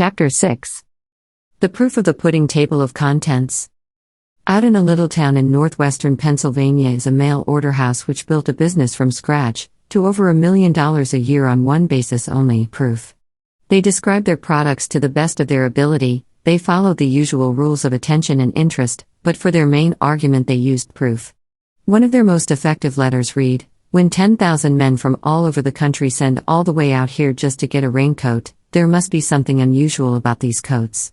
Chapter 6. The Proof of the Pudding Table of Contents. Out in a little town in northwestern Pennsylvania is a mail-order house which built a business from scratch, to over $1 million a year on one basis only, proof. They describe their products to the best of their ability, they followed the usual rules of attention and interest, but for their main argument they used proof. One of their most effective letters read, "When 10,000 men from all over the country send all the way out here just to get a raincoat, there must be something unusual about these coats.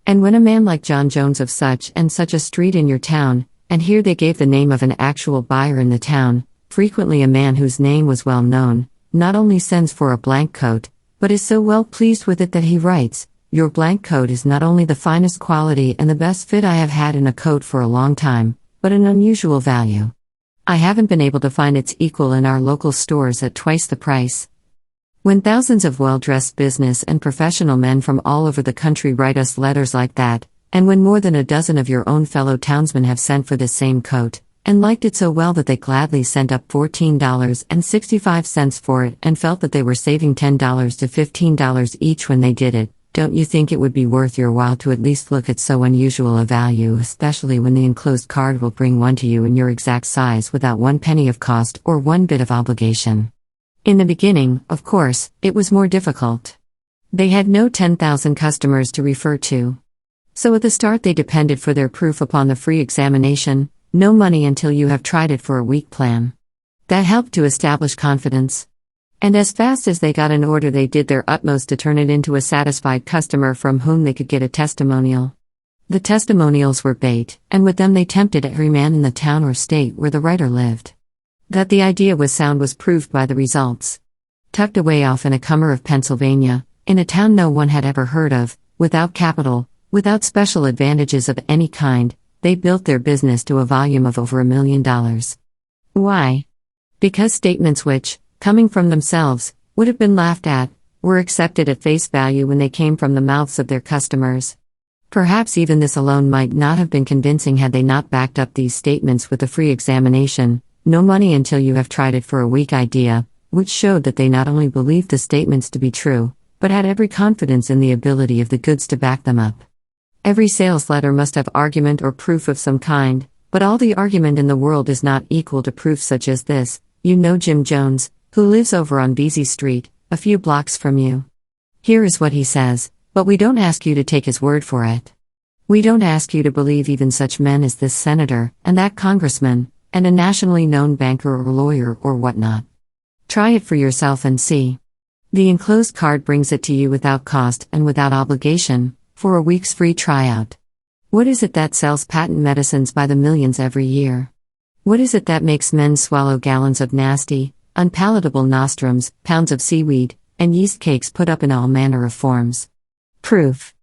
And when a man like John Jones of such and such a street in your town," and here they gave the name of an actual buyer in the town, frequently a man whose name was well known, not only sends for a blank coat, but is so well pleased with it that he writes, "Your blank coat is not only the finest quality and the best fit I have had in a coat for a long time, but an unusual value. I haven't been able to find its equal in our local stores at twice the price." When thousands of well-dressed business and professional men from all over the country write us letters like that, and when more than a dozen of your own fellow townsmen have sent for this same coat, and liked it so well that they gladly sent up $14.65 for it and felt that they were saving $10 to $15 each when they did it, don't you think it would be worth your while to at least look at so unusual a value, especially when the enclosed card will bring one to you in your exact size without one penny of cost or one bit of obligation? In the beginning, of course, it was more difficult. They had no 10,000 customers to refer to. So at the start they depended for their proof upon the free examination, no money until you have tried it for a week plan. That helped to establish confidence. And as fast as they got an order they did their utmost to turn it into a satisfied customer from whom they could get a testimonial. The testimonials were bait, and with them they tempted every man in the town or state where the writer lived. That the idea was sound was proved by the results. Tucked away off in a corner of Pennsylvania, in a town no one had ever heard of, without capital, without special advantages of any kind, they built their business to a volume of over $1 million. Why? Because statements which, coming from themselves, would have been laughed at, were accepted at face value when they came from the mouths of their customers. Perhaps even this alone might not have been convincing had they not backed up these statements with a free examination, no money until you have tried it for a week idea, which showed that they not only believed the statements to be true, but had every confidence in the ability of the goods to back them up. Every sales letter must have argument or proof of some kind, but all the argument in the world is not equal to proof such as this. You know Jim Jones, who lives over on Vesey Street, a few blocks from you. Here is what he says, but we don't ask you to take his word for it. We don't ask you to believe even such men as this senator, and that congressman, and a nationally known banker or lawyer or whatnot. Try it for yourself and see. The enclosed card brings it to you without cost and without obligation, for a week's free tryout. What is it that sells patent medicines by the millions every year? What is it that makes men swallow gallons of nasty, unpalatable nostrums, pounds of seaweed, and yeast cakes put up in all manner of forms? Proof.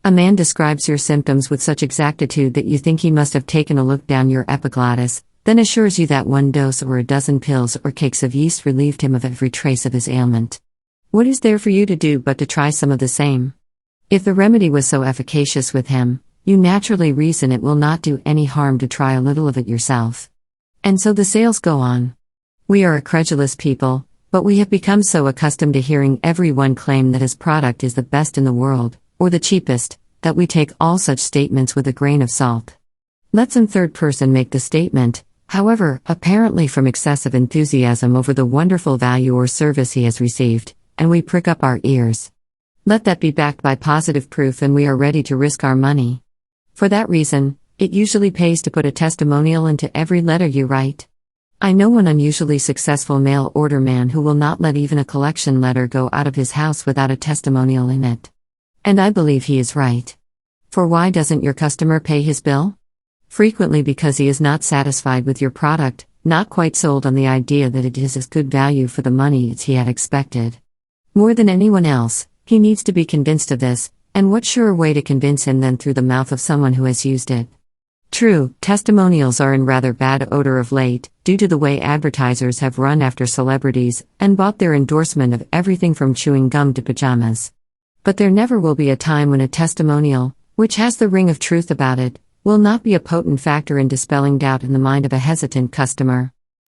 A man describes your symptoms with such exactitude that you think he must have taken a look down your epiglottis, then assures you that one dose or a dozen pills or cakes of yeast relieved him of every trace of his ailment. What is there for you to do but to try some of the same? If the remedy was so efficacious with him, you naturally reason it will not do any harm to try a little of it yourself. And so the sales go on. We are a credulous people, but we have become so accustomed to hearing everyone claim that his product is the best in the world, or the cheapest, that we take all such statements with a grain of salt. Let some third person make the statement, however, apparently from excessive enthusiasm over the wonderful value or service he has received, and we prick up our ears. Let that be backed by positive proof and we are ready to risk our money. For that reason, it usually pays to put a testimonial into every letter you write. I know one unusually successful mail order man who will not let even a collection letter go out of his house without a testimonial in it. And I believe he is right. For why doesn't your customer pay his bill? Frequently because he is not satisfied with your product, not quite sold on the idea that it is as good value for the money as he had expected. More than anyone else, he needs to be convinced of this, and what surer way to convince him than through the mouth of someone who has used it? True, testimonials are in rather bad odor of late, due to the way advertisers have run after celebrities and bought their endorsement of everything from chewing gum to pajamas. But there never will be a time when a testimonial, which has the ring of truth about it, will not be a potent factor in dispelling doubt in the mind of a hesitant customer.